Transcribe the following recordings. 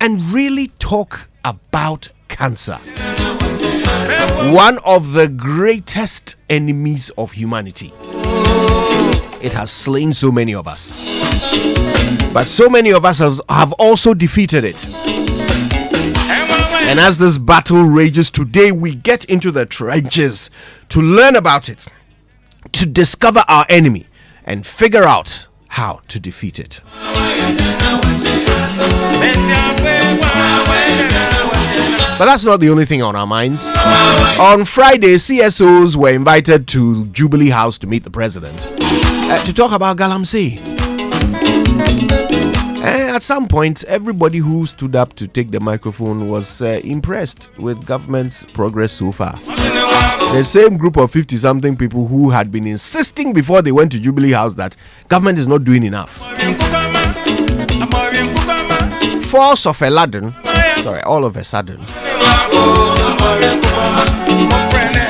and really talk about cancer. One of the greatest enemies of humanity. It has slain so many of us. But so many of us have also defeated it. And as this battle rages today, we get into the trenches to learn about it, to discover our enemy, and figure out how to defeat it. But that's not the only thing on our minds. On Friday, CSOs were invited to Jubilee House to meet the president to talk about Galamsey. At some point, everybody who stood up to take the microphone was impressed with government's progress so far. The same group of 50-something people who had been insisting before they went to Jubilee House that government is not doing enough. All of a sudden,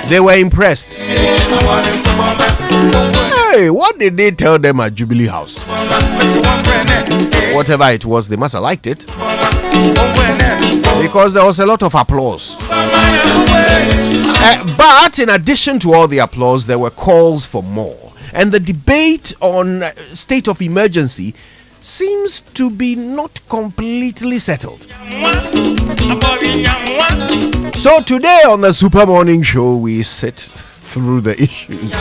they were impressed. Hey, what did they tell them at Jubilee House? Whatever it was, they must have liked it, because there was a lot of applause. But in addition to all the applause, there were calls for more. And the debate on state of emergency seems to be not completely settled. So today on the Super Morning Show, we sit through the issues.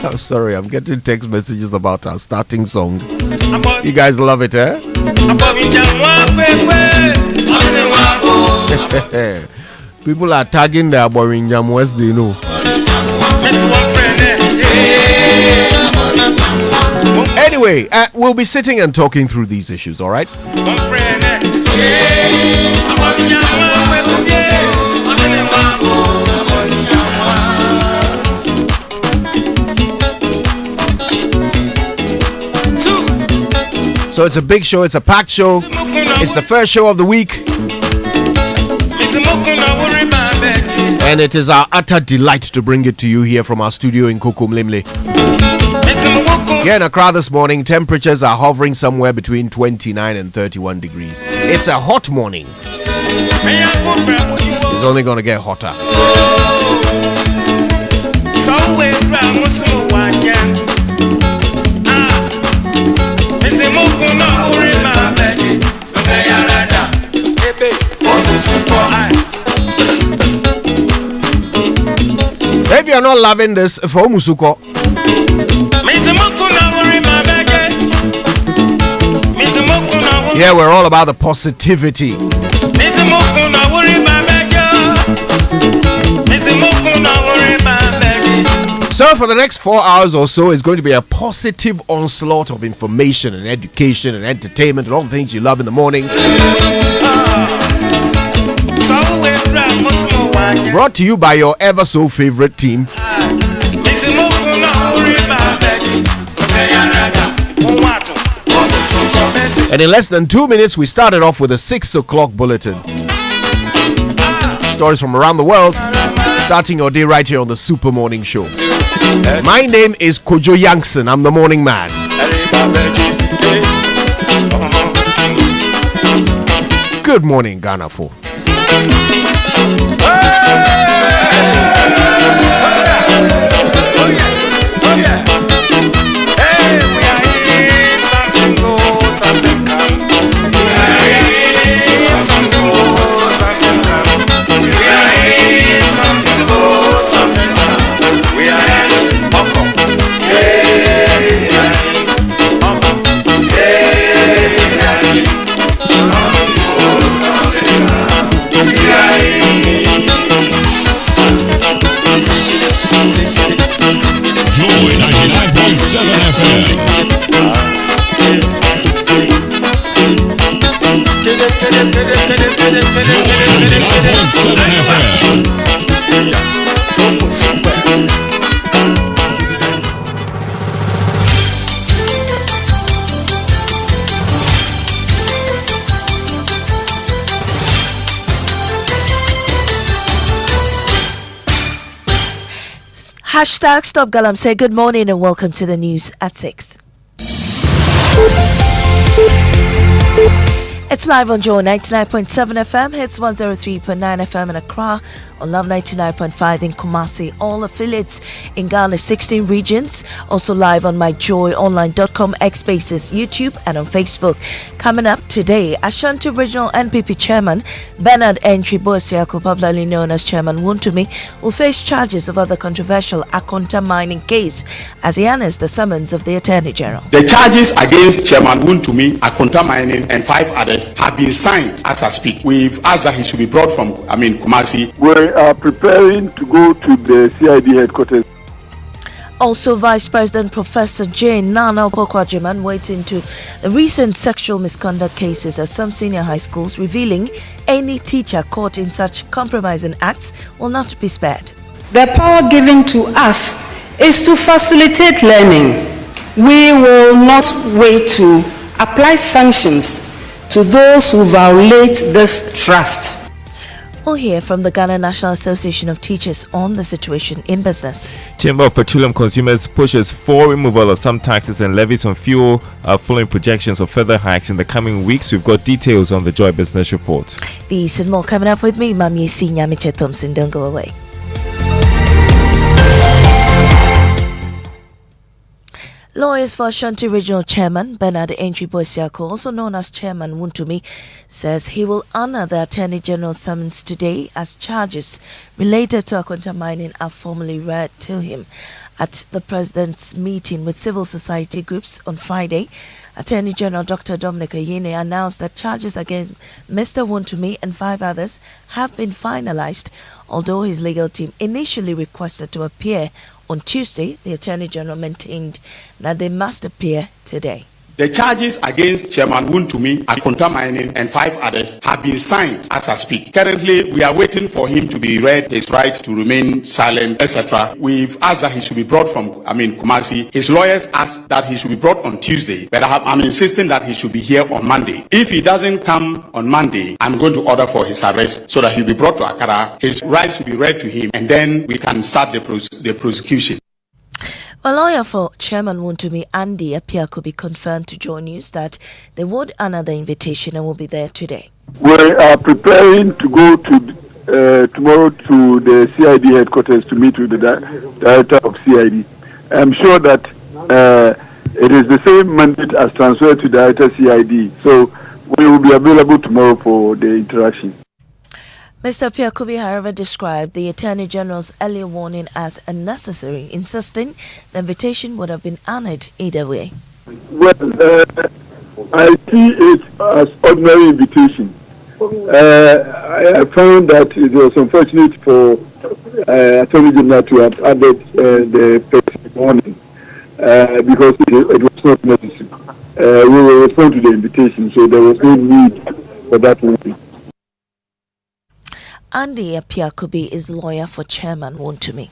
I'm sorry, I'm getting text messages about our starting song. You guys love it, eh? People are tagging their Borinjam West, they know. Anyway, we'll be sitting and talking through these issues, all right? So it's a big show, it's a packed show. It's the first show of the week. And it is our utter delight to bring it to you here from our studio in Kokomlemle. Here in Accra this morning, temperatures are hovering somewhere between 29 and 31 degrees. It's a hot morning. It's only going to get hotter. If you're not loving this, for Musuko, yeah, we're all about the positivity. So for the next 4 hours or so, it's going to be a positive onslaught of information and education and entertainment and all the things you love in the morning. Brought to you by your ever so favorite team. And in less than 2 minutes, we started off with a 6 o'clock bulletin. Stories from around the world, starting your day right here on the Super Morning Show. My name is Kojo Yankson. I'm the morning man. Good morning, Ghana folk. Hashtag Stop Galamsey. Good morning and welcome to the news at 6. It's live on Joy 99.7 FM, hits 103.9 FM in Accra, on Love 99.5 in Kumasi, all affiliates in Ghana's 16 regions. Also live on myjoyonline.com, X Spaces, YouTube, and on Facebook. Coming up today, Ashanti Regional NPP Chairman Bernard Entry Boesiako, popularly known as Chairman Wontumi, will face charges of other controversial Akoto mining case as he honors the summons of the Attorney General. The charges against Chairman Wontumi, Akoto mining, and 5 others have been signed as I speak. We've asked that he should be brought from Kumasi. We are preparing to go to the CID headquarters. Also, Vice President Professor Jane Nana Okokwajiman weighs into the recent sexual misconduct cases at some senior high schools, revealing any teacher caught in such compromising acts will not be spared. The power given to us is to facilitate learning. We will not wait to apply sanctions to those who violate this trust. We'll hear from the Ghana National Association of Teachers on the situation in business. Chamber of Petroleum Consumers pushes for removal of some taxes and levies on fuel following projections of further hikes in the coming weeks. We've got details on the Joy Business Report. These and more coming up with me, Mami Nyamiche Thompson. Don't go away. Lawyers for Ashanti Regional Chairman Bernard Entry Boesiako, also known as Chairman Wontumi, says he will honor the Attorney General's summons today as charges related to Akoto mining are formally read to him. At the President's meeting with civil society groups on Friday, Attorney General Dr. Dominic Ayine announced that charges against Mr. Wontumi and 5 others have been finalized, although his legal team initially requested to appear on Tuesday. The Attorney General maintained that they must appear today. The charges against Chairman Wontumi, Akoto mining, and 5 others have been signed as I speak. Currently, we are waiting for him to be read his right to remain silent, etc. We've asked that he should be brought from Kumasi. His lawyers asked that he should be brought on Tuesday, but I'm insisting that he should be here on Monday. If he doesn't come on Monday, I'm going to order for his arrest so that he'll be brought to Accra. His rights will be read to him, and then we can start the prosecution. A lawyer for Chairman Wontumi, Andy Apia, could be confirmed to Joy News that they would honor the invitation and will be there today. We are preparing to go to tomorrow to the CID headquarters to meet with the director of CID. I'm sure that it is the same mandate as transferred to director CID, so we will be available tomorrow for the interaction. Mr. Piakubi, however, described the Attorney General's earlier warning as unnecessary, insisting the invitation would have been honored either way. Well, I see it as ordinary invitation. I found that it was unfortunate for Attorney General to have added the person warning because it was not necessary. We will respond to the invitation, so there was no need for that warning. Andy Apiakubi is lawyer for Chairman Wontumi.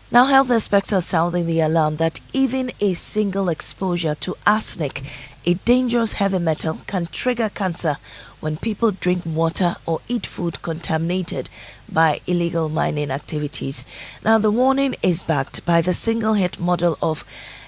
Now, health experts are sounding the alarm that even a single exposure to arsenic, a dangerous heavy metal, can trigger cancer when people drink water or eat food contaminated by illegal mining activities. Now, the warning is backed by the single-hit model of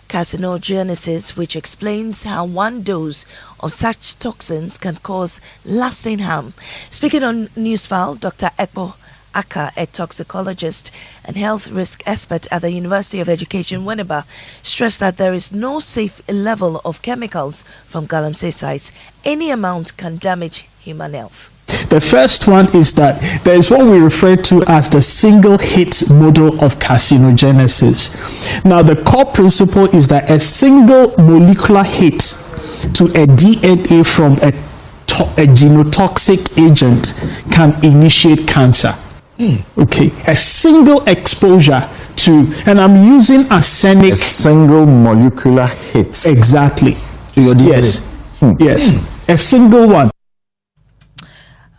carcinogenesis, which explains how one dose of such toxins can cause lasting harm. Speaking on Newsfile, Dr. Ekpo Aka, a toxicologist and health risk expert at the University of Education, Winneba, stressed that there is no safe level of chemicals from galamsey sites. Any amount can damage human health. The first one is that there is what we refer to as the single hit model of carcinogenesis. Now, the core principle is that a single molecular hit to a DNA from a genotoxic agent can initiate cancer. Okay, a single exposure to, and I'm using arsenic. A single molecular hit. Exactly. To your DNA. Yes. Yes. A single one.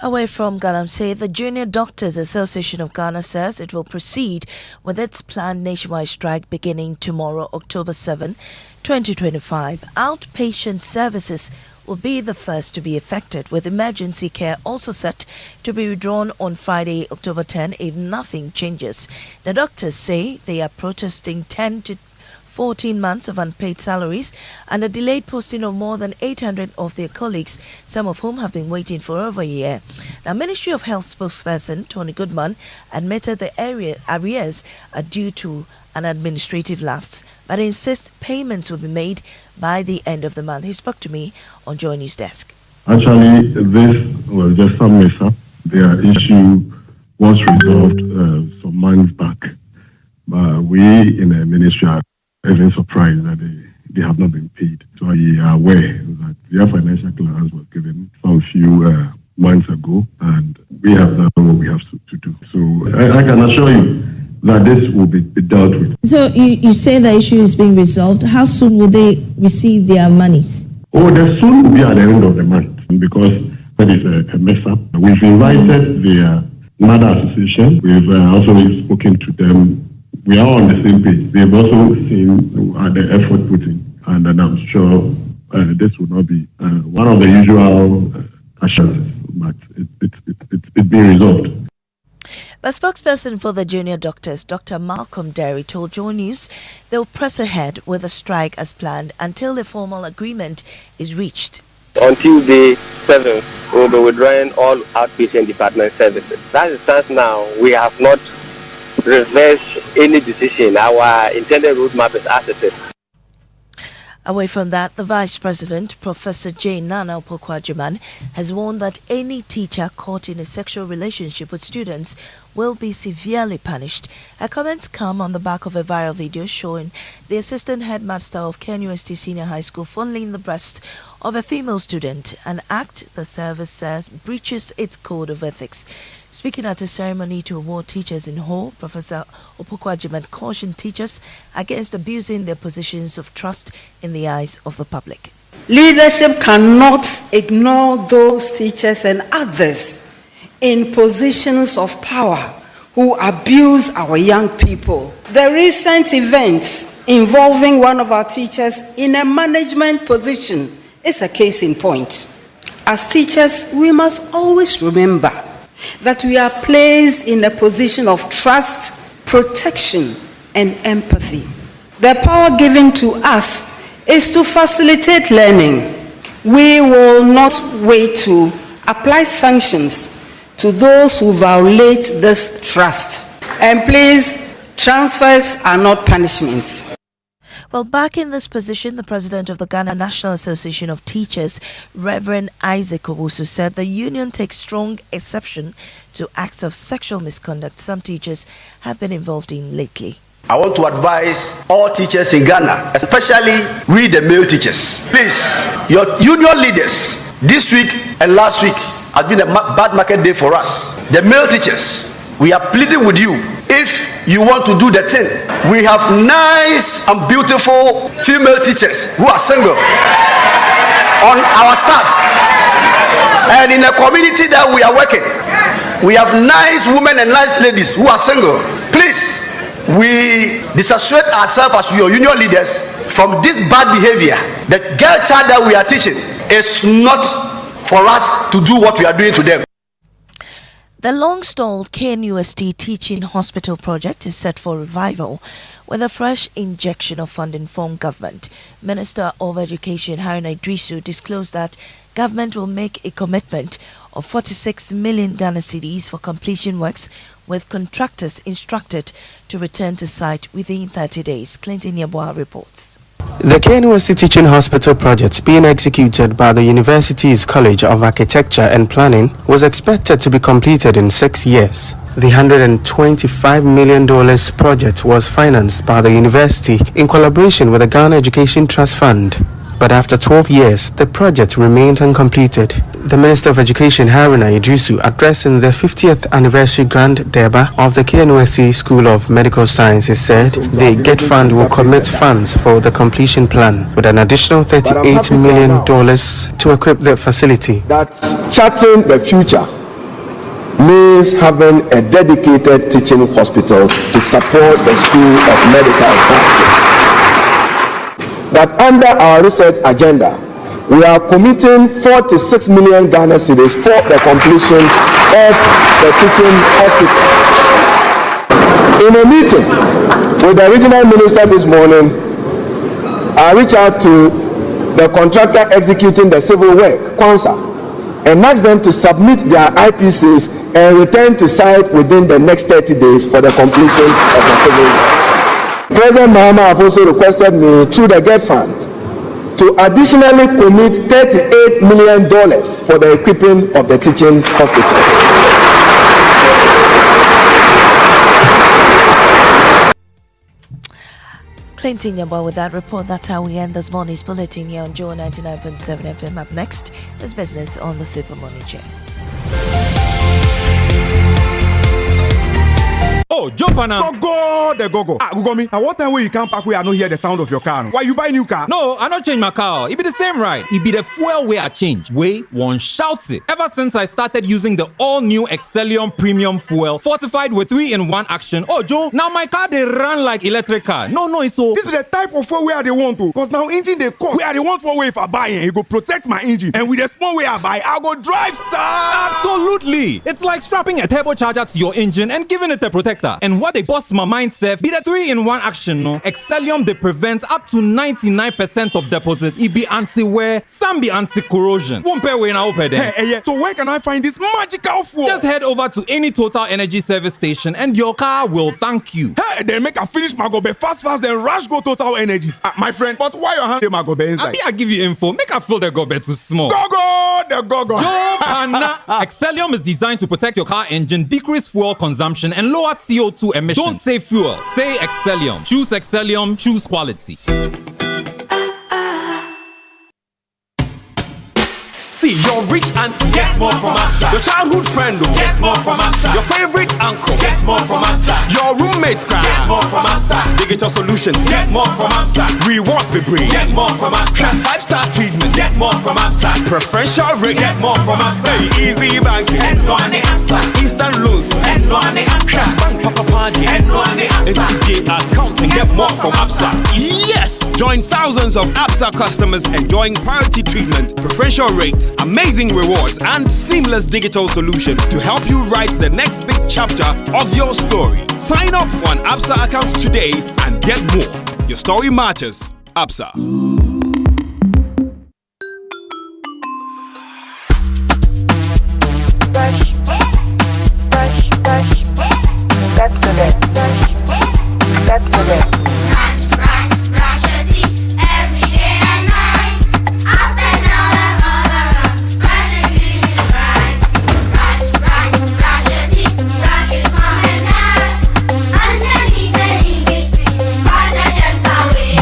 Away from Galamsey, the Junior Doctors Association of Ghana says it will proceed with its planned nationwide strike beginning tomorrow, October 7, 2025. Outpatient services will be the first to be affected, with emergency care also set to be withdrawn on Friday, October 10, if nothing changes. The doctors say they are protesting 10 to 14 months of unpaid salaries and a delayed posting of more than 800 of their colleagues, some of whom have been waiting for over a year. Now, Ministry of Health spokesperson Tony Goodman admitted the arrears are due to an administrative lapse, but insists payments will be made by the end of the month. He spoke to me on Joy News Desk. Actually, this was just some mess-up. Their issue was resolved some months back, but we in the ministry are even surprised that they have not been paid. So we are aware that their financial clearance was given some few months ago, and we have done what we have to do. So I can assure you that this will be dealt with. So you say the issue is being resolved. How soon will they receive their monies? Oh, the soon will be at the end of the month, because that is a mess-up. We've invited the NADA association. We've also spoken to them. We are on the same page. They've also seen the effort put in, and I'm sure this will not be one of the usual assurances, but it's being resolved. A spokesperson for the junior doctors, Dr. Malcolm Derry, told Joy News they'll press ahead with the strike as planned until a formal agreement is reached. On Tuesday 7th, we'll be withdrawing all outpatient department services. That is stands now. We have not reversed any decision. Our intended roadmap is as it is. Away from that, the Vice President, Professor J. Nana Opoku-Agyeman, has warned that any teacher caught in a sexual relationship with students will be severely punished. Her comments come on the back of a viral video showing the assistant headmaster of KNUST Senior High School fondling the breasts of a female student, an act the service says breaches its code of ethics. Speaking at a ceremony to award teachers in Ho, Professor Opoku-Agyeman cautioned teachers against abusing their positions of trust in the eyes of the public. Leadership cannot ignore those teachers and others in positions of power who abuse our young people. The recent events involving one of our teachers in a management position is a case in point. As teachers, we must always remember that we are placed in a position of trust, protection, and empathy. The power given to us is to facilitate learning. We will not wait to apply sanctions to those who violate this trust. And please, transfers are not punishments. Well, back in this position, the president of the Ghana National Association of Teachers, Reverend Isaac Owusu, said the union takes strong exception to acts of sexual misconduct some teachers have been involved in lately. I want to advise all teachers in Ghana, especially we the male teachers. Please, your union leaders, this week and last week has been a bad market day for us. The male teachers, we are pleading with you. If you want to do the thing, we have nice and beautiful female teachers who are single on our staff. And in the community that we are working, we have nice women and nice ladies who are single. Please, we disassociate ourselves as your union leaders from this bad behavior. The girl child that we are teaching is not for us to do what we are doing to them. The long-stalled KNUST teaching hospital project is set for revival with a fresh injection of funding from government. Minister of Education Haruna Idrisu disclosed that government will make a commitment of 46 million Ghana cedis for completion works, with contractors instructed to return to site within 30 days. Clinton Yeboah reports. The KNUST Teaching Hospital project being executed by the University's College of Architecture and Planning was expected to be completed in 6 years. The $125 million project was financed by the university in collaboration with the Ghana Education Trust Fund. But after 12 years, the project remains uncompleted. The Minister of Education, Haruna Idrisu, addressing the 50th anniversary Grand Deba of the KNUST School of Medical Sciences, said the GET Fund will commit funds for the completion plan, with an additional $38 million to equip the facility. That charting the future means having a dedicated teaching hospital to support the School of Medical Sciences. That under our research agenda, we are committing 46 million Ghana cedis for the completion of the teaching hospital. In a meeting with the regional minister this morning, I reached out to the contractor executing the civil work, Kwanzaa, and asked them to submit their IPCs and return to site within the next 30 days for the completion of the civil work. President Mahama have also requested me through the GET Fund to additionally commit $38 million for the equipping of the teaching hospital. Clinton Yamba with that report. That's how we end this morning's bulletin here on Joe 99.7 FM. Up next is business on the Super Morning Chair. Oh, jump on now. Go, the go. Ah, go me. At what time when you come back, we are not hear the sound of your car. Why you buy new car? No, I not change my car. It be the same ride. It be the fuel way I change. Way one shouts it. Ever since I started using the all-new Excellium Premium Fuel, fortified with 3-in-1 action. Oh, Joe, now my car they run like electric car. No, it's so. This is the type of fuel where they want to. Cause now engine they cost. Where they want for way if I buy it, go protect my engine. And with the small way I buy, I go drive, sir. Absolutely. It's like strapping a turbocharger to your engine and giving it a protector. And what they bust my mind said be the 3-in-1 action, no? Excellium they prevent up to 99% of deposit. It be anti-wear, some be anti-corrosion. Won't pay when I open them. Hey, so where can I find this magical fuel? Just head over to any Total Energy service station and your car will thank you. Hey, then make a finish my go be fast, then rush go Total Energies. My friend, but why your hand my go be inside? I give you info. Make a feel the go be too small. Go, the go. Joe Pana. Excellium is designed to protect your car engine, decrease fuel consumption, and lower CO2 emissions. Don't say fuel, say Excellium. Choose Excellium, choose quality. See, your rich auntie gets more from Absa. Your childhood friend gets more from Absa. Your favorite uncle gets more from Absa. Your roommates cry gets more from Absa. Digital solutions get more from Absa. Rewards be bring get more from Absa. 5-star treatment get more from Absa. Preferential rate get more from Absa. Easy banking and no ane Absa. Instant loans and no ane Absa. Bank papa party and no ane Absa. ATK accounting get more from Absa. Yes! Join thousands of Absa customers enjoying priority treatment, preferential rates, amazing rewards, and seamless digital solutions to help you write the next big chapter of your story. Sign up for an Absa account today and get more. Your story matters. Absa.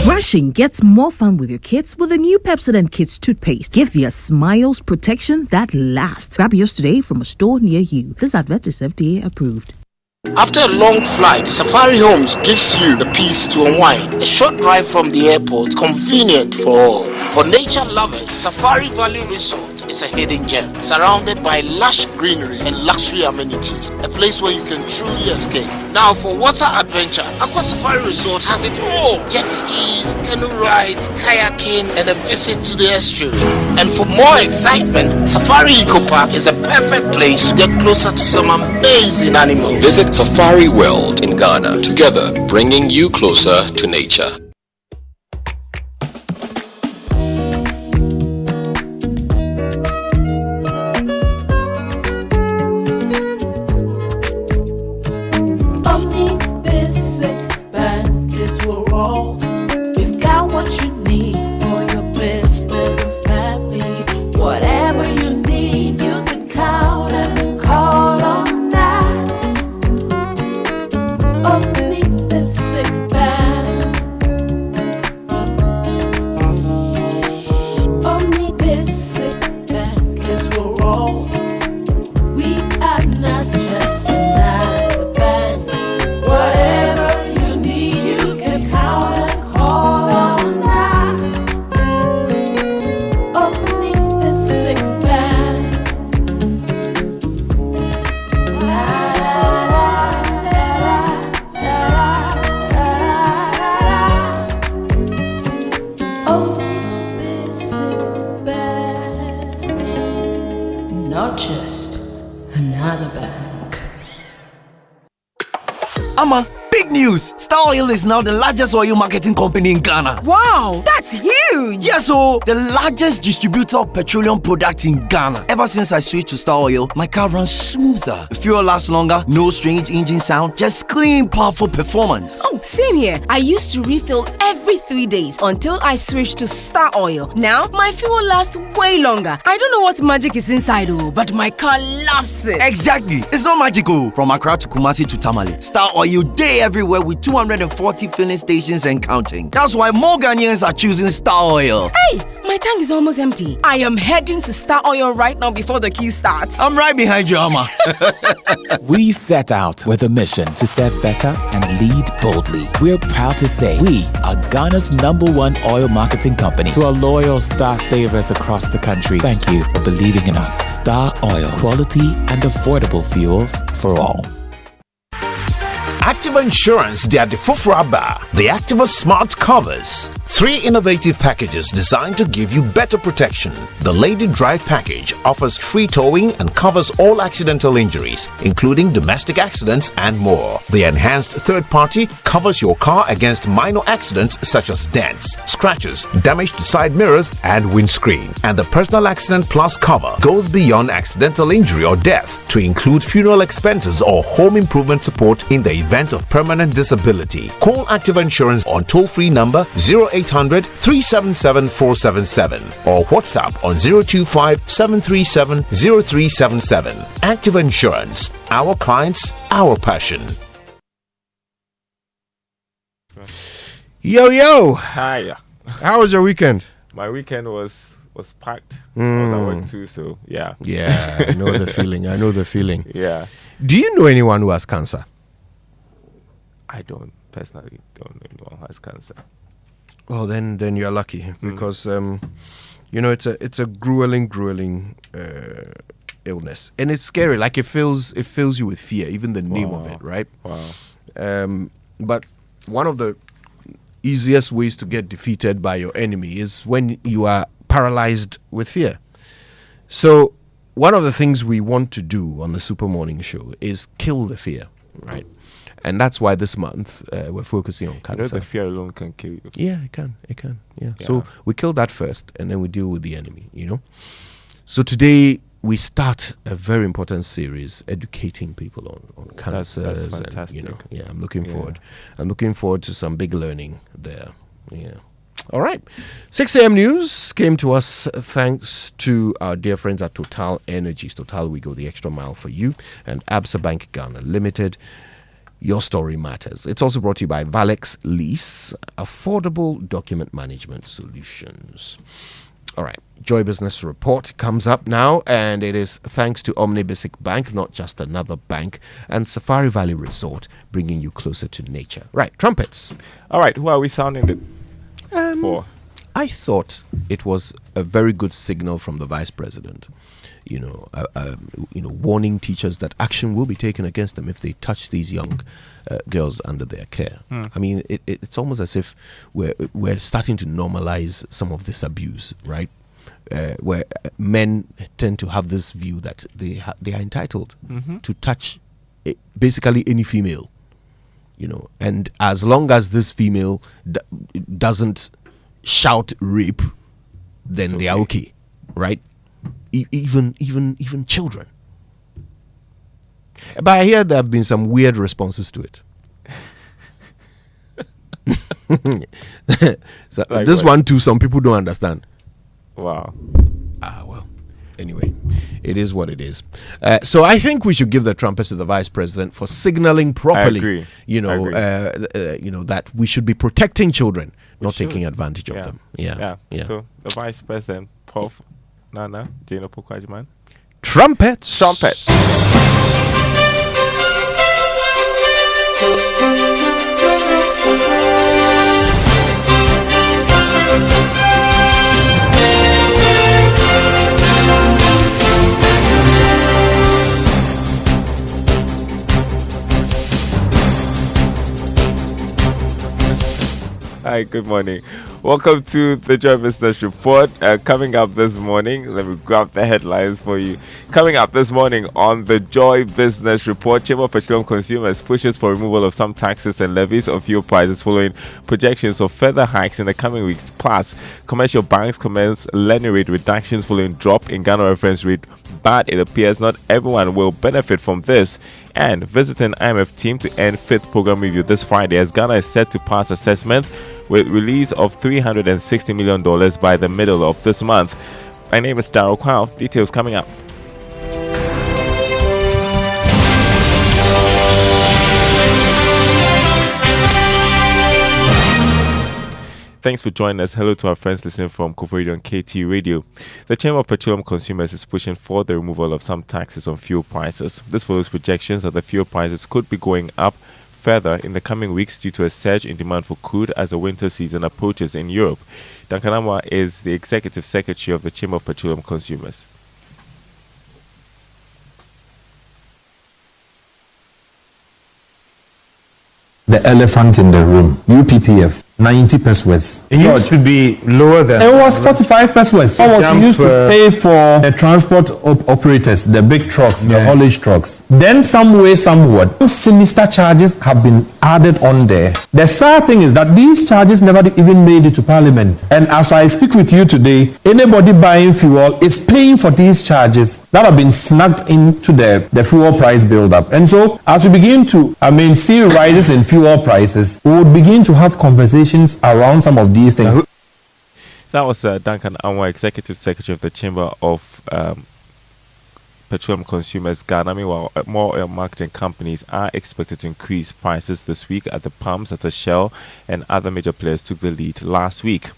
Brushing gets more fun with your kids with the new Pepsodent Kids toothpaste. Give your smiles protection that lasts. Grab yours today from a store near you. This advert is FDA approved. After a long flight, Safari Homes gives you the peace to unwind. A short drive from the airport, convenient for all. For nature lovers, Safari Valley Resort is a hidden gem, surrounded by lush greenery and luxury amenities. A place where you can truly escape. Now for water adventure, Aqua Safari Resort has it all. Jet skis, canoe rides, kayaking, and a visit to the estuary. And for more excitement, Safari Eco Park is the perfect place to get closer to some amazing animals. Visit Safari World in Ghana, together bringing you closer to nature. Big news! Star Oil is now the largest oil marketing company in Ghana. Wow, that's huge! Yes, so the largest distributor of petroleum products in Ghana. Ever since I switched to Star Oil, my car runs smoother. The fuel lasts longer, no strange engine sound, just clean, powerful performance. Oh, same here. I used to refill every 3 days until I switched to Star Oil. Now, my fuel lasts way longer. I don't know what magic is inside, but my car loves it. Exactly. It's not magical. From Accra to Kumasi to Tamale, Star Oil day everywhere with 240 filling stations and counting. That's why more Ghanaians are choosing Star Oil. Hey, my tank is almost empty. I am heading to Star Oil right now before the queue starts. I'm right behind you, Amma. We set out with a mission to serve better and lead boldly. We're proud to say we are Ghana's #1 oil marketing company. To our loyal Star Savers across the country, thank you for believing in us. Star Oil, quality and affordable fuels for all. Activa Insurance, they are the Fufraba, the Activa Smart Covers. 3 innovative packages designed to give you better protection. The Lady Drive package offers free towing and covers all accidental injuries, including domestic accidents and more. The Enhanced Third Party covers your car against minor accidents such as dents, scratches, damage to side mirrors and windscreen. And the Personal Accident Plus cover goes beyond accidental injury or death to include funeral expenses or home improvement support in the event of permanent disability. Call Activa Insurance on toll-free number 0800 377 477 or WhatsApp on 025 737 0377. Activa Insurance. Our clients, our passion. Yo. Hi. How was your weekend? My weekend was packed. I was at work too, so yeah. Yeah, I know the feeling. Yeah. Do you know anyone who has cancer? I personally don't know anyone who has cancer. Well, then you're lucky because it's a grueling illness, and it's scary. Like it fills you with fear, even the name of it, right? Wow. But one of the easiest ways to get defeated by your enemy is when you are paralyzed with fear. So one of the things we want to do on the Super Morning Show is kill the fear, right? And that's why this month we're focusing on cancer. You know the fear alone can kill you. Yeah, it can. Yeah. So we kill that first, and then we deal with the enemy. So today we start a very important series, educating people on cancers. That's fantastic. And, I'm looking forward. I'm looking forward to some big learning there. Yeah. All right. 6 a.m. news came to us thanks to our dear friends at Total Energies. Total, we go the extra mile for you, and Absa Bank Ghana Limited. Your story matters. It's also brought to you by Valex Lease, affordable document management solutions. All right, Joy Business Report comes up now, and it is thanks to Omnibasic Bank, not just another bank, and Safari Valley Resort, bringing you closer to nature. Right, trumpets. All right, who are we sounding it for? I thought it was a very good signal from the Vice President. Warning teachers that action will be taken against them if they touch these young girls under their care. I mean, it's almost as if we're starting to normalize some of this abuse, right? Where men tend to have this view that they are entitled to touch basically any female, and as long as this female doesn't shout rape, then they are okay, right? Even children. But I hear there have been some weird responses to it. So like this one too, some people don't understand. Wow. Well. Anyway, it is what it is. So I think we should give the trumpets to the Vice President for signaling properly. I agree. That we should be protecting children, not taking advantage of them. Yeah. So the Vice President, Prof. Nana Jane Opokwajiman. Trumpets. Hi, good morning. Welcome to the Joy Business Report. Coming up this morning, let me grab the headlines for you. Coming up this morning on the Joy Business Report, Chamber of Petroleum Consumers pushes for removal of some taxes and levies on fuel prices following projections of further hikes in the coming weeks. Plus, commercial banks commence lending rate reductions following drop in Ghana reference rate, but it appears not everyone will benefit from this. And visiting IMF team to end fifth program review this Friday as Ghana is set to pass assessment with release of $360 million by the middle of this month. My name is Daryl Kwao. Details coming up. Thanks for joining us. Hello to our friends listening from Kovo Radio and KT Radio. The Chamber of Petroleum Consumers is pushing for the removal of some taxes on fuel prices. This follows projections that the fuel prices could be going up further in the coming weeks due to a surge in demand for crude as the winter season approaches in Europe. Winston Amoah is the Executive Secretary of the Chamber of Petroleum Consumers. The elephant in the room, UPPF, 90 pesos. It used to be lower than... It was 45 pesos. How much you used to pay for the transport operators, the big trucks, the haulage trucks. Then some way, somewhat, sinister charges have been added on there. The sad thing is that these charges never even made it to Parliament. And as I speak with you today, anybody buying fuel is paying for these charges that have been snugged into the fuel price build-up. And so, as we begin to, see rises in fuel prices, we would begin to have conversations around some of these things. That was Duncan Amoah, Executive Secretary of the Chamber of Petroleum Consumers Ghana. Meanwhile, more oil marketing companies are expected to increase prices this week at the pumps after Shell and other major players took the lead last week.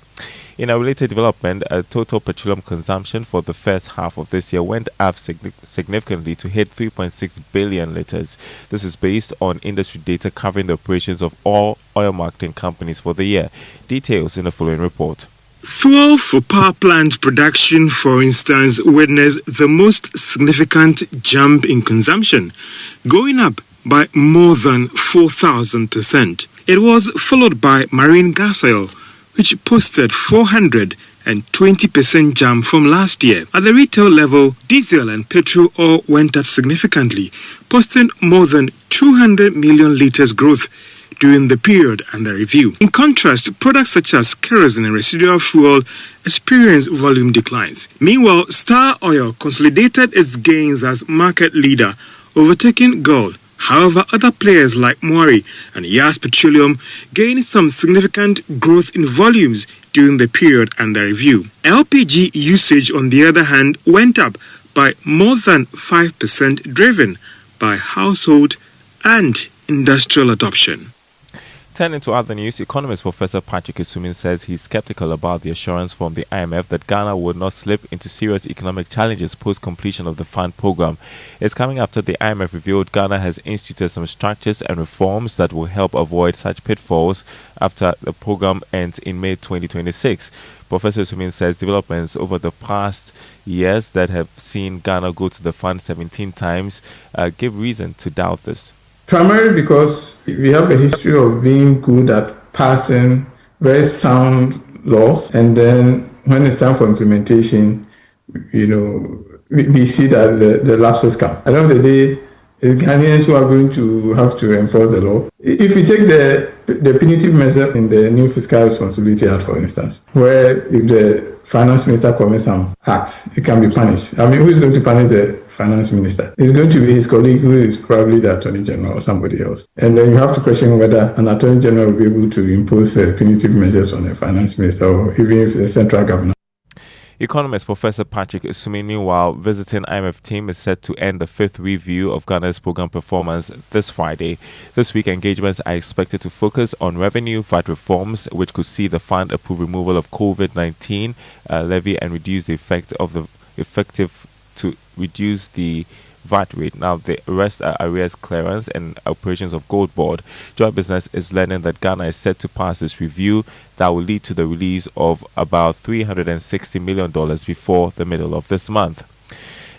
In a related development, total petroleum consumption for the first half of this year went up significantly to hit 3.6 billion litres. This is based on industry data covering the operations of all oil marketing companies for the year. Details in the following report. Fuel for power plant production, for instance, witnessed the most significant jump in consumption, going up by more than 4,000%. It was followed by marine gas oil, which posted 420% jump from last year. At the retail level, diesel and petrol oil went up significantly, posting more than 200 million litres growth during the period under review. In contrast, products such as kerosene and residual fuel experienced volume declines. Meanwhile, Star Oil consolidated its gains as market leader, overtaking gold. However, other players like Moari and Yas Petroleum gained some significant growth in volumes during the period under review. LPG usage, on the other hand, went up by more than 5%, driven by household and industrial adoption. Turning to other news, economist Professor Patrick Isumin says he's skeptical about the assurance from the IMF that Ghana would not slip into serious economic challenges post-completion of the fund program. It's coming after the IMF revealed Ghana has instituted some structures and reforms that will help avoid such pitfalls after the program ends in May 2026. Professor Isumin says developments over the past years that have seen Ghana go to the fund 17 times give reason to doubt this. Primarily because we have a history of being good at passing very sound laws, and then when it's time for implementation, we see that the lapses come. At the end of the day, it's Ghanaians who are going to have to enforce the law. If you take the punitive measure in the new Fiscal Responsibility Act, for instance, where if the finance minister commits some act, it can be punished. Who is going to punish the finance minister? It's going to be his colleague, who is probably the Attorney General or somebody else. And then you have to question whether an Attorney General will be able to impose punitive measures on the finance minister or even if the central government. Economist Professor Patrick Isumin, meanwhile, visiting IMF team is set to end the fifth review of Ghana's program performance this Friday. This week, engagements are expected to focus on revenue VAT reforms, which could see the fund approve removal of COVID-19 levy and reduce the effect of the VAT rate. Now, the rest are arrears clearance and operations of Gold Board. Joy Business is learning that Ghana is set to pass this review that will lead to the release of about $360 million before the middle of this month.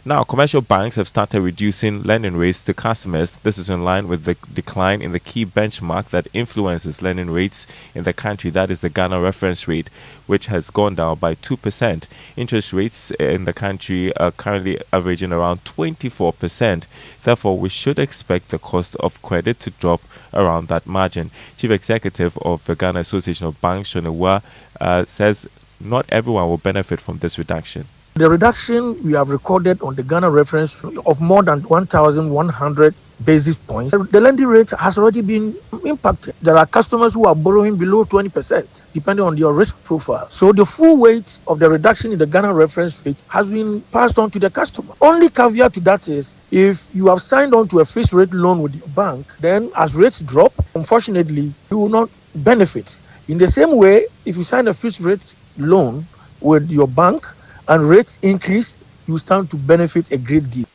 Now, commercial banks have started reducing lending rates to customers. This is in line with the decline in the key benchmark that influences lending rates in the country, that is the Ghana reference rate, which has gone down by 2%. Interest rates in the country are currently averaging around 24%. Therefore, we should expect the cost of credit to drop around that margin. Chief Executive of the Ghana Association of Banks, Kojo Yankson, says not everyone will benefit from this reduction. The reduction we have recorded on the Ghana reference of more than 1,100 basis points, the lending rate has already been impacted. There are customers who are borrowing below 20%, depending on your risk profile. So the full weight of the reduction in the Ghana reference rate has been passed on to the customer. Only caveat to that is, if you have signed on to a fixed rate loan with your bank, then as rates drop, unfortunately, you will not benefit. In the same way, if you sign a fixed rate loan with your bank, and rates increase, you stand to benefit a great deal.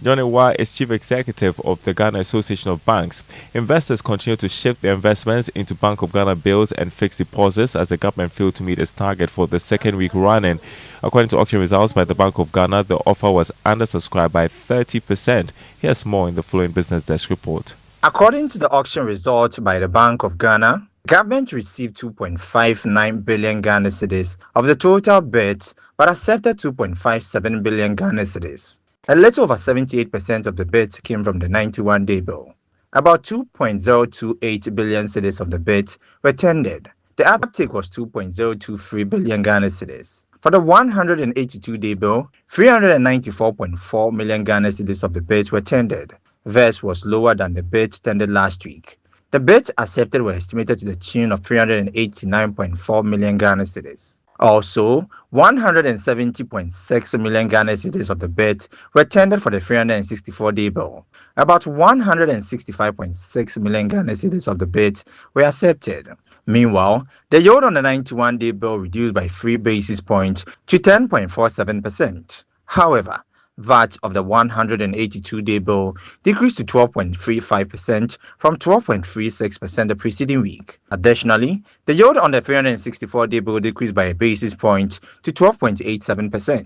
John Amoah is Chief Executive of the Ghana Association of Banks. Investors continue to shift their investments into Bank of Ghana bills and fixed deposits as the government failed to meet its target for the second week running. According to auction results by the Bank of Ghana, the offer was undersubscribed by 30%. Here's more in the following Business Desk report. According to the auction results by the Bank of Ghana, government received 2.59 billion Ghana cedis of the total bids, but accepted 2.57 billion Ghana cedis. A little over 78% of the bids came from the 91-day bill. About 2.028 billion cedis of the bids were tendered. The uptake was 2.023 billion Ghana cedis. For the 182-day bill, 394.4 million Ghana cedis of the bids were tendered. This was lower than the bids tendered last week. The bids accepted were estimated to the tune of 389.4 million Ghana cedis. Also, 170.6 million Ghana cedis of the bids were tendered for the 364-day bill. About 165.6 million Ghana cedis of the bids were accepted. Meanwhile, the yield on the 91-day bill reduced by 3 basis points to 10.47%. However, VAT of the 182-day bill decreased to 12.35% from 12.36% the preceding week. Additionally, the yield on the 364-day bill decreased by a basis point to 12.87%.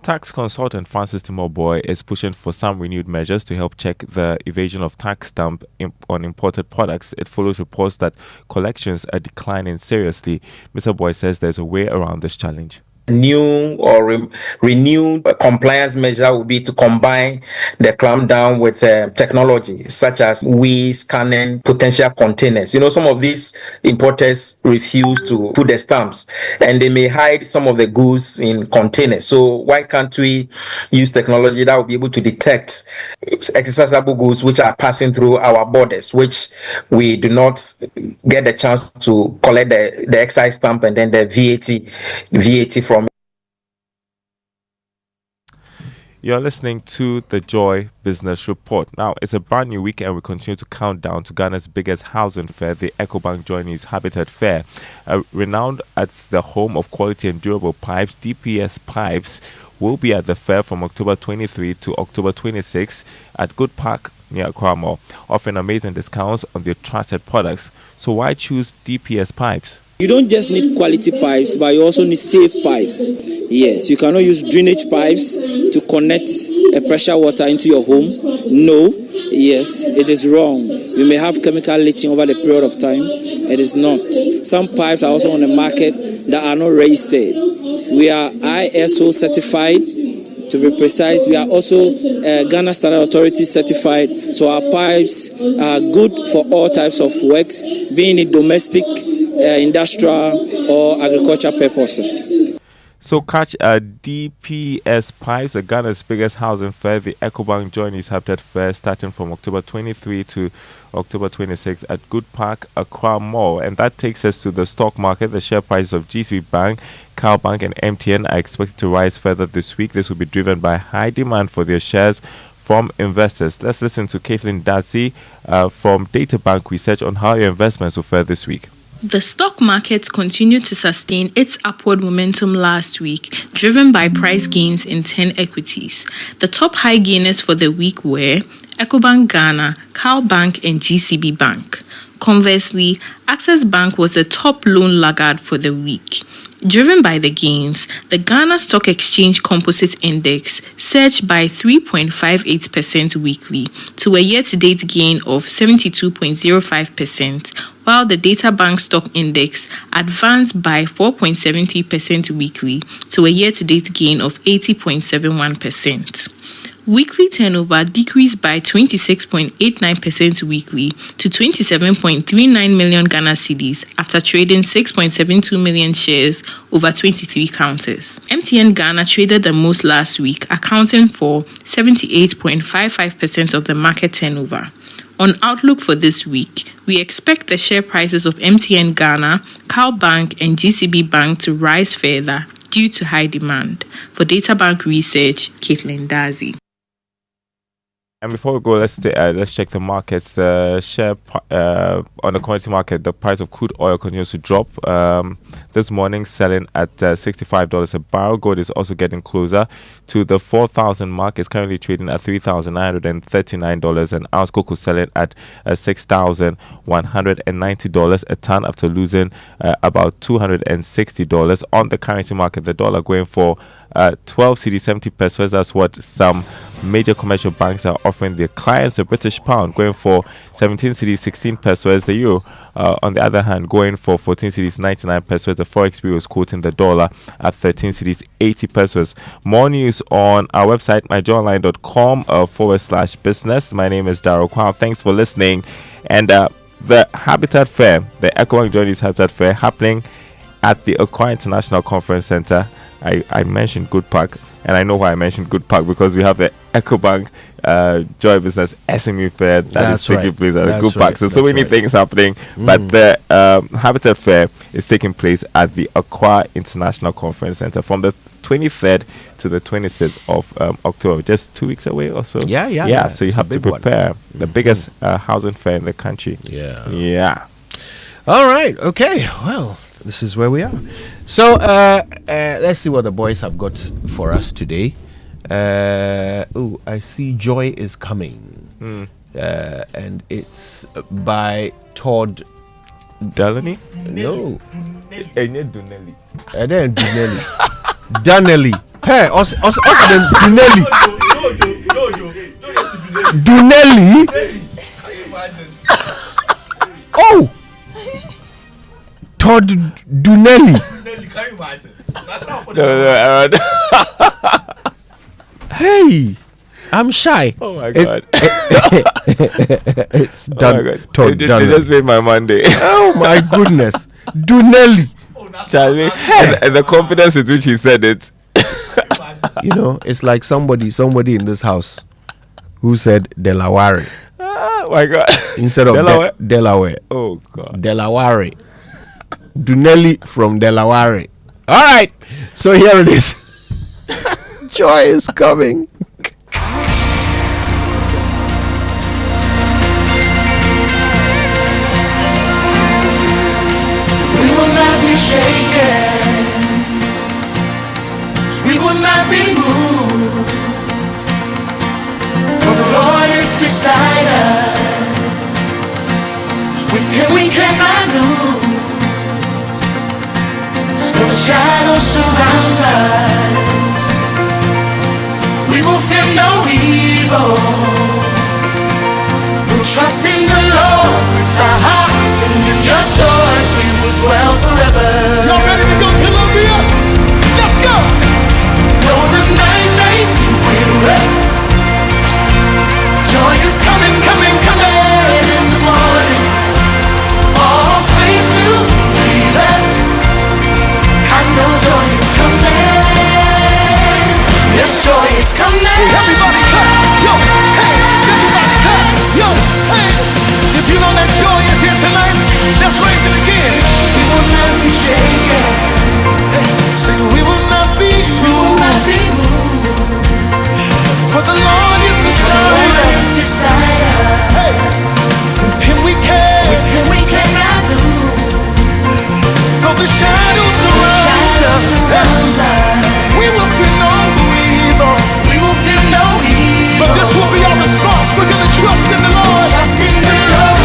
Tax consultant Francis Timoboy is pushing for some renewed measures to help check the evasion of tax stamp on imported products. It follows reports that collections are declining seriously. Mr. Boy says there's a way around this challenge. New or renewed compliance measure would be to combine the clampdown with technology such as scanning potential containers. You know, some of these importers refuse to put the stamps and they may hide some of the goods in containers. So why can't we use technology that will be able to detect accessible goods which are passing through our borders, which we do not get the chance to collect the excise stamp and then the VAT from. You're listening to the Joy Business Report. Now, it's a brand new week and we continue to count down to Ghana's biggest housing fair, the EcoBank Joy News Habitat Fair. Renowned as the home of quality and durable pipes, DPS Pipes will be at the fair from October 23 to October 26 at Good Park near Accra Mall, offering amazing discounts on their trusted products. So why choose DPS Pipes? You don't just need quality pipes, but you also need safe pipes. Yes, you cannot use drainage pipes to connect a pressure water into your home. No, yes, it is wrong. You may have chemical leaching over the period of time. It is not. Some pipes are also on the market that are not registered. We are ISO certified. To be precise, we are also Ghana Standard Authority certified, so our pipes are good for all types of works, being it domestic, industrial or agriculture purposes. So catch a DPS Pipes, the Ghana's biggest housing fair, the EcoBank Joy News Habitat Fair, starting from October 23 to October 26 at Good Park, Accra Mall. And that takes us to the stock market. The share prices of GCB Bank, Cowbank and MTN are expected to rise further this week. This will be driven by high demand for their shares from investors. Let's listen to Caitlin Datsy from Databank Research on how your investments will fare this week. The stock market continued to sustain its upward momentum last week, driven by price gains in 10 equities. The top high gainers for the week were EcoBank Ghana, Cowbank, and GCB Bank. Conversely, Access Bank was the top loan laggard for the week. Driven by the gains, the Ghana Stock Exchange Composite Index surged by 3.58% weekly to a year-to-date gain of 72.05%, while the Data Bank Stock Index advanced by 4.73% weekly to a year-to-date gain of 80.71%. Weekly turnover decreased by 26.89% weekly to 27.39 million Ghana cedis after trading 6.72 million shares over 23 counters. MTN Ghana traded the most last week, accounting for 78.55% of the market turnover. On outlook for this week, we expect the share prices of MTN Ghana, Cal Bank, and GCB Bank to rise further due to high demand. For Data Bank Research, Caitlin Dazi. And before we go, let's check the markets. The share on the commodity market, the price of crude oil continues to drop. This morning, selling at $65 a barrel. Gold is also getting closer to the 4,000 mark. It's currently trading at $3,939 an ounce. Cocoa selling at $6,190 a ton after losing about $260. On the currency market, the dollar going for 12 cedi 70 pesos. That's what some major commercial banks are offering their clients. The British pound going for 17 cedi 16 pesos. The euro, on the other hand, going for 14 cedis 99 pesos. The Forex Bureau is quoting the dollar at 13 cedis 80 pesos. More news on our website, myjoyonline.com/business. My name is Darryl Kwam. Thanks for listening. And the Habitat Fair, the EcoBank Journeys Habitat Fair, happening at the Accra International Conference Center. I mentioned Good Park, and I know why I mentioned Good Park, because we have the EcoBank Joy Business SME Fair that is taking place at the Good Park. So many things happening, but the Habitat Fair is taking place at the Accra International Conference Center from the 23rd to the 26th of October, just 2 weeks away or so. Yeah. So you have to prepare. The biggest housing fair in the country. Yeah. All right. Okay. Well, this is where we are. So let's see what the boys have got for us today. I see Joy is coming. And it's by Todd Delaney? No. Dunelli. Dunelli. Hey, Dunelli. Dunelli. Oh. Todd Dunelli. Can you imagine? Hey, I'm shy. Oh my god. It's done. Oh my god. Todd They just made my Monday. Oh my goodness. Dunelli. Charlie, and the confidence with which he said it. You know, it's like somebody in this house who said Delaware. Oh my god. Instead of Delaware. Oh god. Delaware. Dunelli from Delaware. All right. So here it is. Joy is coming. We will not be shaken. We will not be moved. For the Lord is beside us. With him we cannot lose. Though the shadow surrounds us, we will fear no evil. We'll trust in the Lord with our hearts, and in your joy we will dwell forever. Y'all ready to go, Columbia? Let's go! Though the night may seem weary, joy is coming, coming, coming in the morning. All praise to Jesus. I know joy is coming. Yes, joy is coming. Everybody clap. Yo, hands. Everybody clap. Yo, hands. If you know that joy is here tonight, let's raise it again. We will not be shaken. Hey, say we will not be moved. For the Lord is beside us. Hey, with him we can. With him we cannot lose. Though the shadows surround us, we will fear no evil. We will fear no evil. But this will be our response. We're gonna trust in the Lord. Trust in the Lord.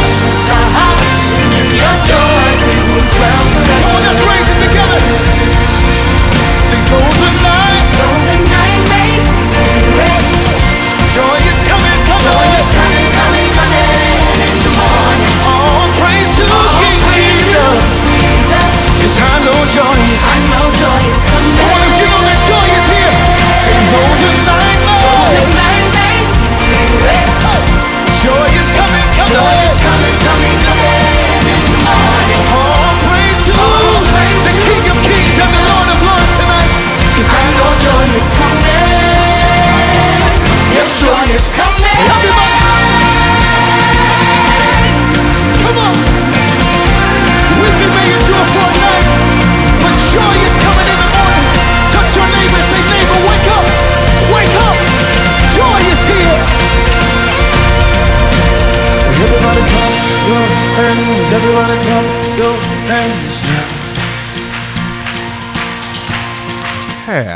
Our hearts and in your joy we will dwell forever. Come on, let's raise it together.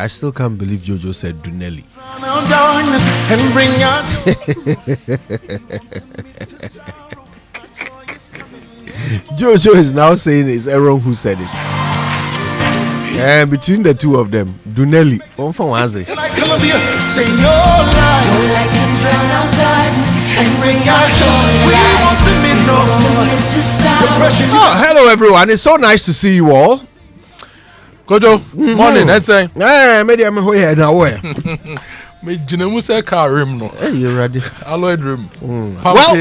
I still can't believe Jojo said Dunelli. Darkness and bring out Jojo is now saying it's Aaron who said it. And between the two of them, Dunelli, one from Waze. like Columbia, say your life. Your light can drown out darkness and bring out joy. We won't submit no depression. Oh, hello everyone. It's so nice to see you all. Kojo, morning. Let's say. Maybe I'm here now. Me Jinemusa car rim no. Hey, you ready? Alloyed rim. Well,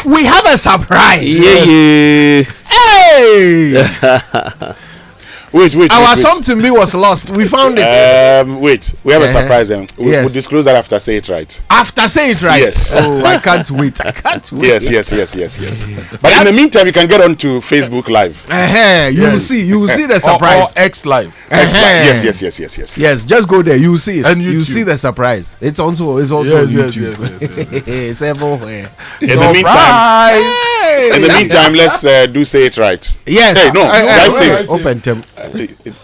we have a surprise. Yeah. Hey. Wait. Our song to me was lost. We found it. Wait. We have a surprise. We'll disclose that after Say It Right. After Say It Right. Yes. Oh, I can't wait. Yes. But in the meantime, you can get on to Facebook Live. You will see the surprise. Or X Live. Yes. Yes, just go there. You will see it. And you see the surprise. It's also on YouTube. Yes. It's everywhere. In the meantime, let's do Say It Right. Yes. Hey, no. Drive safe. Open them.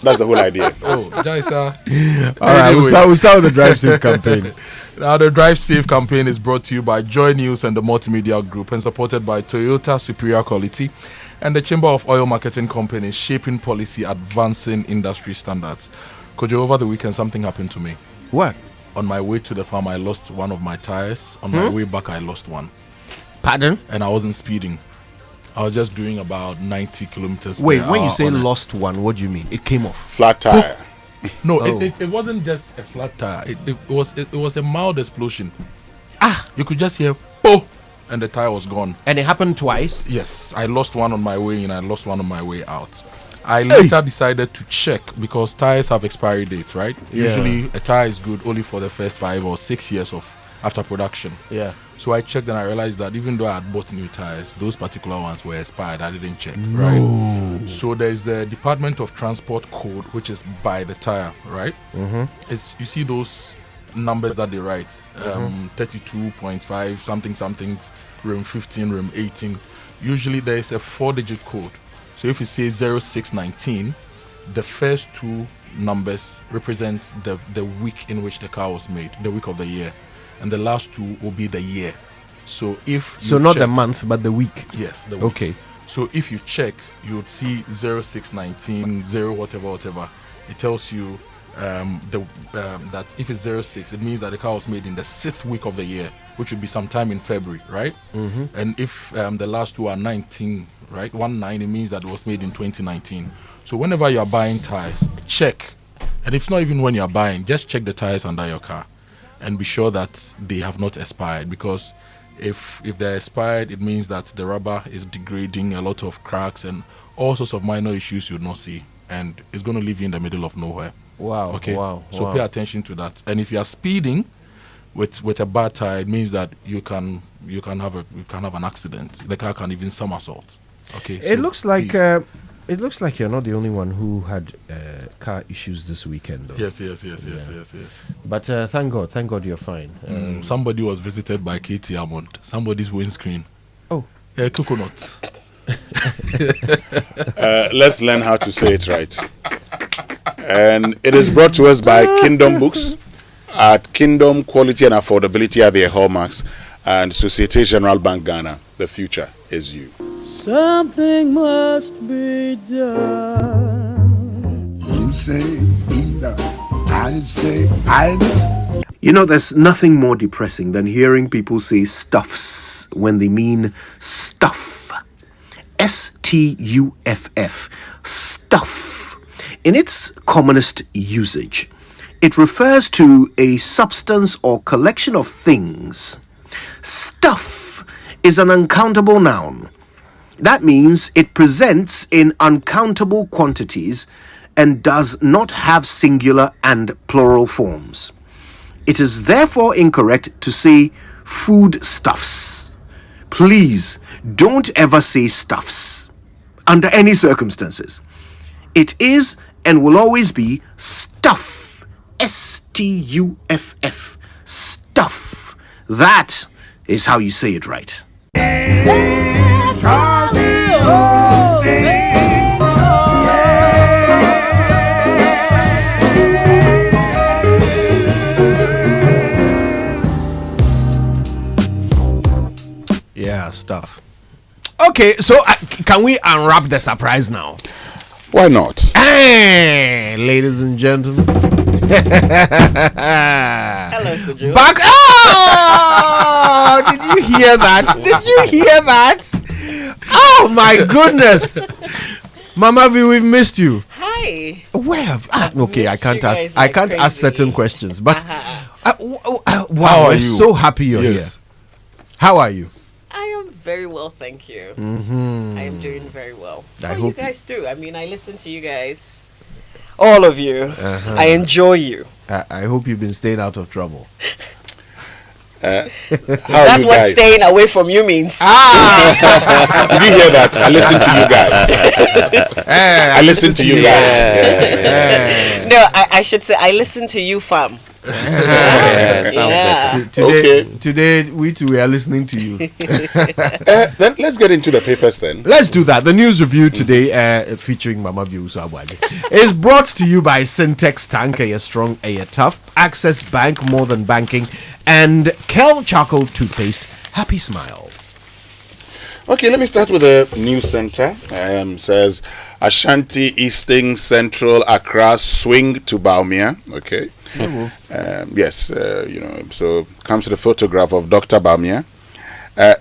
That's the whole idea. Jaisa. All right, we'll start with the Drive Safe campaign. Now, the Drive Safe campaign is brought to you by Joy News and the Multimedia Group and supported by Toyota Superior Quality and the Chamber of Oil Marketing Companies, shaping policy, advancing industry standards. Kojo, over the weekend, something happened to me. What? On my way to the farm, I lost one of my tires. On my way back, I lost one. Pardon? And I wasn't speeding. I was just doing about 90 kilometers per hour. Wait, when you say lost one, what do you mean? It came off? Flat tire. No, it wasn't just a flat tire. It was a mild explosion. You could just hear "po," and the tire was gone. And it happened twice? Yes, I lost one on my way in, I lost one on my way out. I later decided to check because tires have expiry dates, right? Yeah. Usually a tire is good only for the first 5 or 6 years after production. Yeah. So I checked and I realized that even though I had bought new tires, those particular ones were expired. I didn't check, right? So there's the Department of Transport code, which is by the tire, right? It's, you see those numbers that they write, 32.5 something, rim 15, rim 18. Usually there is a 4-digit code. So if you say 0619, the first 2 numbers represent the week in which the car was made, the week of the year. And the last 2 will be the year. So if you not the month, but the week. Yes, the week. Okay. So if you check, you would see 0619, 0 whatever. It tells you that if it's 06, it means that the car was made in the 6th week of the year, which would be sometime in February, right? And if the last 2 are 19, right? 19, it means that it was made in 2019. So whenever you are buying tires, check. And if not even when you are buying, just check the tires under your car. And be sure that they have not expired, because if they're expired, it means that the rubber is degrading, a lot of cracks and all sorts of minor issues you would not see, and it's going to leave you in the middle of nowhere. Wow. Okay. Wow. So pay attention to that. And if you are speeding with a bad tire, it means that you can have an accident. The car can even somersault. Okay. It looks like you're not the only one who had car issues this weekend, though. Yes. But thank God you're fine. Somebody was visited by Katie Amond. Somebody's windscreen. Oh. Coconut. Let's learn how to say it right. And it is brought to us by Kingdom Books. At Kingdom, quality and affordability are their hallmarks. And Societe Generale Bank Ghana, the future is you. Something must be done. You say either, I say either. You know, there's nothing more depressing than hearing people say stuffs when they mean stuff. S-T-U-F-F. Stuff. In its commonest usage, it refers to a substance or collection of things. Stuff is an uncountable noun. That means it presents in uncountable quantities and does not have singular and plural forms. It is therefore incorrect to say foodstuffs. Please don't ever say stuffs under any circumstances. It is and will always be stuff. S-T-U-F-F. Stuff. That is how you say it right. stuff. Okay, so can we unwrap the surprise now? Why not? Hey, ladies and gentlemen. Hello, Kojo. Back. Oh, did you hear that? Did you hear that? Oh my goodness, Mama V, we've missed you. Hi. Where have? Okay, I can't ask. I can't ask certain questions, but wow, we're so happy you're here. How are you? I am very well, thank you. Mm-hmm. I am doing very well. I How hope you guys do? I mean, I listen to you guys, all of you. Uh-huh. I enjoy you. I hope you've been staying out of trouble. That's what staying away from you means. Did you hear that? I listen to you guys. I listen to you guys. No, I should say I listen to you, fam. Sounds better. Today we too are listening to you. Then let's get into the papers then. Let's do that. The news review today, featuring Mama View is brought to you by Syntex Tank, a strong, a tough, Access Bank, more than banking, and Kel Charcoal Toothpaste. Happy smile. Okay, let me start with the news center. Says Ashanti Eastern Central Accra swing to Baumia. Okay. Yes, so comes to the photograph of Dr. Baumia.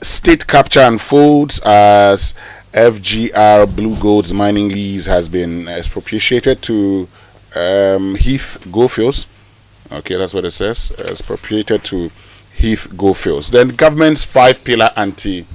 State capture unfolds as FGR Blue Gold's mining lease has been expropriated to Heath Goldfields. Okay, that's what it says. Expropriated to Heath Goldfields. Then government's 5-pillar anti